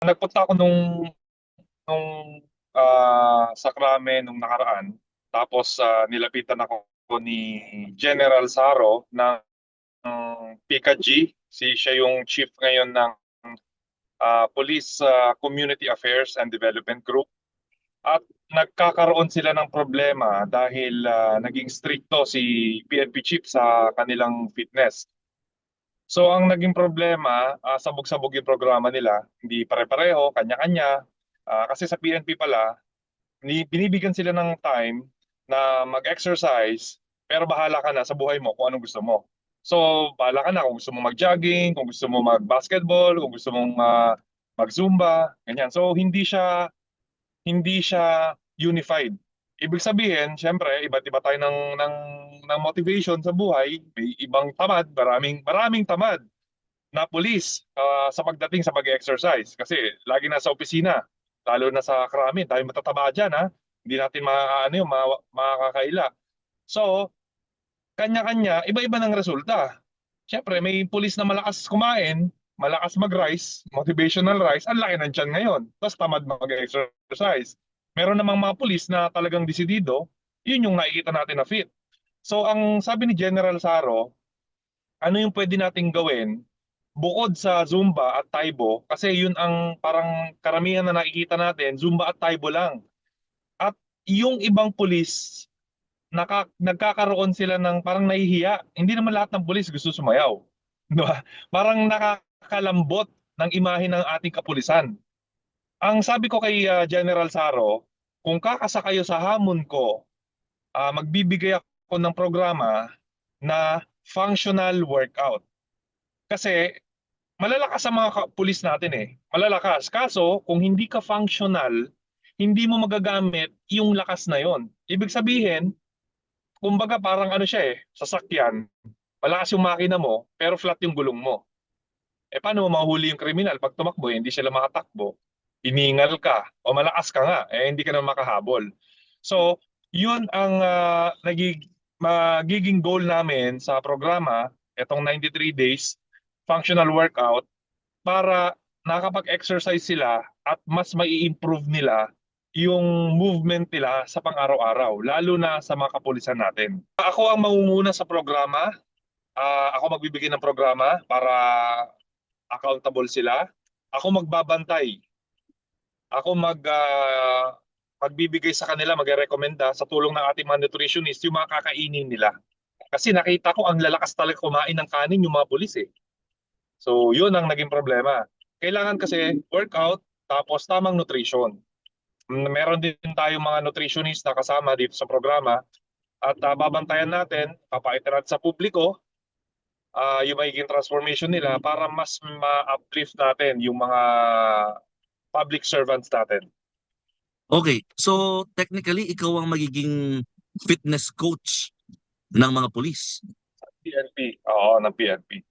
Nagpunta ako sa Krame nung nakaraan. Tapos nilapitan ako ni General Saro ng PICA-G. Siya yung chief ngayon ng Police Community Affairs and Development Group. At nagkakaroon sila ng problema dahil naging stricto si PNP chief sa kanilang fitness. So ang naging problema, sabog-sabog yung programa nila, hindi pare-pareho, kanya-kanya. Kasi sa PNP pala, binibigyan sila ng time na mag-exercise, pero bahala ka na sa buhay mo kung anong gusto mo. So, bahala ka na kung gusto mo mag-jogging, kung gusto mo mag-basketball, kung gusto mong mag-zumba, ganyan. So, hindi siya unified. Ibig sabihin, syempre, iba't iba tayo ng motivation sa buhay. May ibang tamad, maraming tamad na pulis sa pagdating sa pag-exercise. Kasi lagi nasa opisina, lalo na sa krami, dahil matataba dyan, ha? Hindi natin makakaila. So, kanya-kanya, iba-iba ng resulta. Siyempre, may pulis na malakas kumain, malakas mag-rise, motivational rise, ang laki ng tiyan ngayon. Tapos tamad mag-exercise. Meron namang mga pulis na talagang desidido, yun yung nakikita natin na fit. So, ang sabi ni General Saro, ano yung pwede nating gawin bukod sa Zumba at Taibo, kasi yun ang parang karamihan na nakikita natin, Zumba at Taibo lang. At yung ibang pulis, nagkakaroon sila ng parang nahihiya. Hindi naman lahat ng pulis gusto sumayaw. Di ba? Parang nakakalambot ng imahe ng ating kapulisan. Ang sabi ko kay General Saro, kung kakasa kayo sa hamon ko, magbibigay ako ng programa na functional workout. Kasi malalakas ang mga pulis natin eh. Malalakas. Kaso, kung hindi ka functional, hindi mo magagamit yung lakas na yon. Ibig sabihin, kumbaga parang ano siya eh, sasakyan, malakas yung makina mo, pero flat yung gulong mo. Eh paano mo mahuli yung kriminal pag tumakbo, eh, hindi sila makatakbo? Iningal ka, o malakas ka nga, eh hindi ka na makahabol. So, yun ang magiging goal namin sa programa, itong 93 days, functional workout, para nakapag-exercise sila at mas mai-improve nila yung movement nila sa pang-araw-araw, lalo na sa mga kapulisan natin. Ako ang mangunguna sa programa. Ako magbibigay ng programa para accountable sila. Ako magbabantay. Ako magbibigay sa kanila, magrekomenda sa tulong ng ating mga nutritionist yung mga kakainin nila. Kasi nakita ko ang lalakas talaga kumain ng kanin yung mga pulis eh. So, yun ang naging problema. Kailangan kasi workout tapos tamang nutrition. Meron din tayong mga nutritionist na kasama dito sa programa at babantayan natin, papaiterat sa publiko yung magiging transformation nila para mas ma-uplift natin yung mga public servants natin. Okay, so technically ikaw ang magiging fitness coach ng mga pulis. PNP, oo, ng PNP.